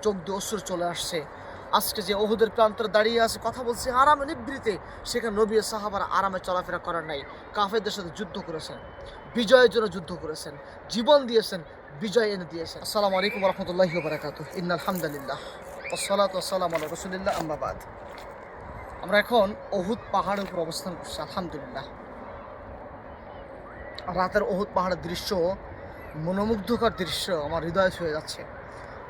চোখ দিয়ে অশ্রু চলে আসছে। আজকে যে ওহুদের প্রান্তরে দাঁড়িয়ে আছে কথা বলছে আরামে নিভৃতে, সেখানে নবী ও সাহাবারা আরামে চলাফেরা করার নাই, কাফেরদের সাথে যুদ্ধ করেছেন, বিজয়ের জন্য যুদ্ধ করেছেন, জীবন দিয়েছেন, বিজয় এনে দিয়েছেন। আসসালামু আলাইকুম ওয়া রাহমাতুল্লাহি ওয়া বারাকাতুহু। ইন্নাল হামদুলিল্লাহ ওয়াসসালাতু ওয়াসসালামু আলা রাসূলিল্লাহ, আম্মা বাদ। আমরা এখন ওহুদ পাহাড়ের উপর অবস্থান করছি। আলহামদুলিল্লাহ, রাতের ওহুদ পাহাড়ের দৃশ্য, মনোমুগ্ধকর দৃশ্য আমার হৃদয়ে ছুঁয়ে যাচ্ছে।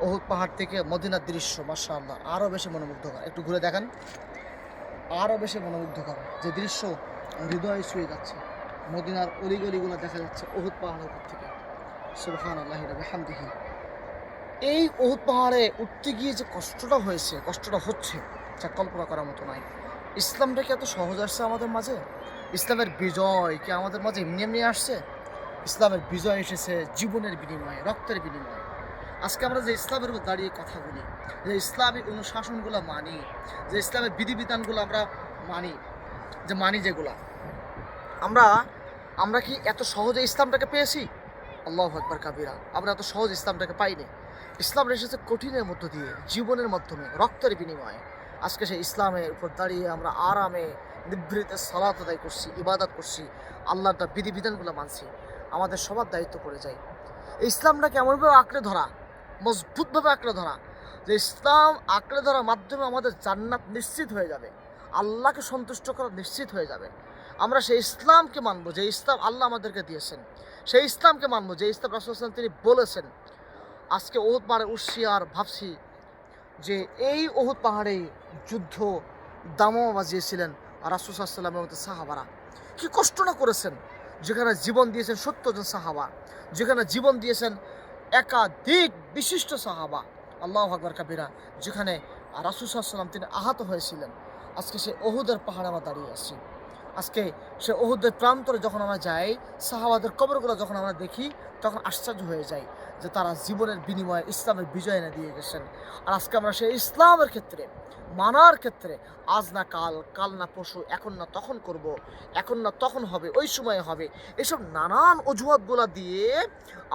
ওহুদ পাহাড় থেকে মদিনার দৃশ্য মাশাআল্লাহ আরও বেশি মনোমুগ্ধকর। একটু ঘুরে দেখেন, আরও বেশি মনোমুগ্ধকর যে দৃশ্য হৃদয়ে ছুঁয়ে যাচ্ছে। মদিনার অলিগলিগুলো দেখা যাচ্ছে ওহুদ পাহাড়ের উপর থেকে। সুবহানাল্লাহি ওয়া বিহামদিহি। এই ওহুদ পাহাড়ে উঠতে গিয়ে যে কষ্টটা হয়েছে, কষ্টটা হচ্ছে, যা কল্পনা করার মতো নয়। ইসলামটা কি এত সহজ আসছে আমাদের মাঝে? ইসলামের বিজয় কি আমাদের মাঝে এমনি এমনি আসছে? ইসলামের বিজয় এসেছে জীবনের বিনিময়ে, রক্তের বিনিময়ে। আজকে আমরা যে ইসলামের উপর দাঁড়িয়ে কথা বলি, যে ইসলামিক অনুশাসনগুলো মানি, যে ইসলামের বিধিবিধানগুলো আমরা মানি যেগুলা, আমরা আমরা কি এত সহজে ইসলামটাকে পেয়েছি? আল্লাহু আকবার কাবীরা। আমরা এত সহজ ইসলামটাকে পাইনি। ইসলাম এসেছে কঠিনের মধ্য দিয়ে, জীবনের মাধ্যমে, রক্তের বিনিময়ে। আজকে সেই ইসলামের উপর দাঁড়িয়ে আমরা আরামে নিভৃতে সালাত আদায় করছি, ইবাদত করছি, আল্লাহর বিধিবিধানগুলো মানছি। আমাদের সবার দায়িত্ব পড়ে যায় এই ইসলামটাকে এমনভাবে আঁকড়ে ধরা, মজবুতভাবে আঁকড়ে ধরা, যে ইসলাম আঁকড়ে ধরার মাধ্যমে আমাদের জান্নাত নিশ্চিত হয়ে যাবে, আল্লাহকে সন্তুষ্ট করা নিশ্চিত হয়ে যাবে। আমরা সেই ইসলামকে মানবো যে ইসলাম আল্লাহ আমাদেরকে দিয়েছেন, সেই ইসলামকে মানবো যে ইসলাম রাসূল সাল্লাল্লাহু আলাইহি ওয়াসাল্লাম তিনি বলেছেন। আজকে ওহুদ পাহাড়ে উঠছি আর ভাবছি যে এই ওহুদ পাহাড়ে যুদ্ধ দামামা বাজিয়েছিলেন আর রাসূল সাল্লাল্লাহু আলাইহি ওয়াসাল্লামের মতো সাহাবারা কি কষ্ট না করেছেন, যেখানে জীবন দিয়েছেন ৭০ জন সাহাবা, যেখানে জীবন দিয়েছেন একাধিক বিশিষ্ট সাহাবা, আল্লাহু আকবার কাবীরা, যেখানে রাসূল সাল্লাল্লাহু আলাইহি ওয়াসাল্লাম তিনি আহত হয়েছিলেন। আজকে সে ওহুদের পাহাড়ে আমরা দাঁড়িয়ে আছি। আজকে সে ওহুদের প্রান্তরে যখন আমরা যাই, সাহাবাদের কবরগুলো যখন আমরা দেখি, তখন আশ্চর্য হয়ে যাই যে তারা জীবনের বিনিময়ে ইসলামের বিজয় এনে দিয়ে গেছেন। আর আজকে আমরা সেই ইসলামের ক্ষেত্রে, মানার ক্ষেত্রে, আজ না কাল, কাল না পরশু, এখন না তখন করব, এখন না তখন হবে, ওই সময়ে হবে, এসব নানান অজুহাতগুলা দিয়ে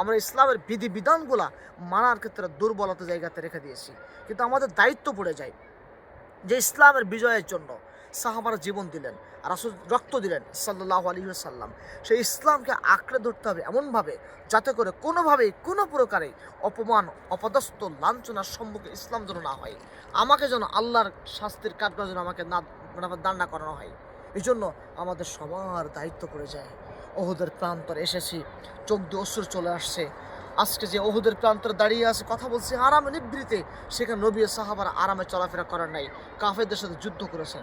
আমরা ইসলামের বিধিবিধানগুলা মানার ক্ষেত্রে দুর্বলতা জায়গাতে রেখে দিয়েছি। কিন্তু আমাদের দায়িত্ব পড়ে যায় যে ইসলামের বিজয়ের জন্য সাহাবারা জীবন দিলেন, রাসূল রক্ত দিলেন সাল্লাল্লাহু আলাইহি ওয়াসাল্লাম। সেই ইসলামকে আঁকড়ে ধরতে হবে এমনভাবে যাতে করে কোনোভাবেই কোনো প্রকারে অপমান, অপদস্থ, লাঞ্ছনার সম্মুখে ইসলাম যেন না হয়। আমাকে যেন আল্লাহর শাস্তির কাঠগড়ায় যেন আমাকে না দাঁড় না করানো হয়। এই জন্য আমাদের সবার দায়িত্ব পড়ে যায়। ওহুদের প্রান্তরে এসেছি, চোখ দিয়ে অশ্রু চলে আসছে। আজকে যে ওহুদের প্রান্তরে দাঁড়িয়ে আছে কথা বলছে আরামে নিভৃতে, সেখানে নবী ও সাহাবারা আরামে চলাফেরা করার নাই, কাফেরদের সাথে যুদ্ধ করেছেন,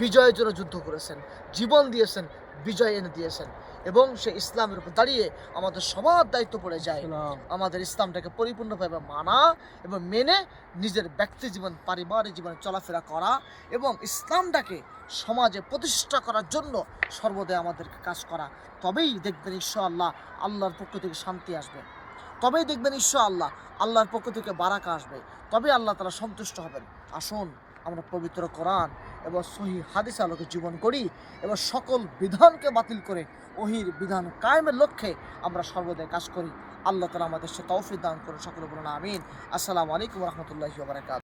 বিজয়ের জন্য যুদ্ধ করেছেন, জীবন দিয়েছেন, বিজয় এনে দিয়েছেন। এবং সে ইসলামের উপর দাঁড়িয়ে আমাদের সবার দায়িত্ব পড়ে যায় আমাদের ইসলামটাকে পরিপূর্ণভাবে মানা এবং মেনে নিজের ব্যক্তি জীবন, পারিবারিক জীবনে চলাফেরা করা এবং ইসলামটাকে সমাজে প্রতিষ্ঠা করার জন্য সর্বদাই আমাদেরকে কাজ করা। তবেই দেখবেন ইনশাআল্লাহ আল্লাহর পক্ষ থেকে শান্তি আসবে, তবেই দেখবেন ইনশাআল্লাহ আল্লাহর পক্ষ থেকে বারাকা আসবে, তবে আল্লাহ তাআলা সন্তুষ্ট হবেন। আসুন আমরা পবিত্র কোরআন এবং সহিহ হাদিস আলোকে জীবন করি এবং সকল বিধানকে বাতিল করে ওহির বিধান কায়েমের লক্ষ্যে আমরা সর্বদাই কাজ করি। আল্লাহ তাআলা আমাদের সে তৌফিক দান করুন। সকলে বলুন আমিন। আসসালামু আলাইকুম ওয়া রাহমাতুল্লাহি ওয়া বারাকাতুহু।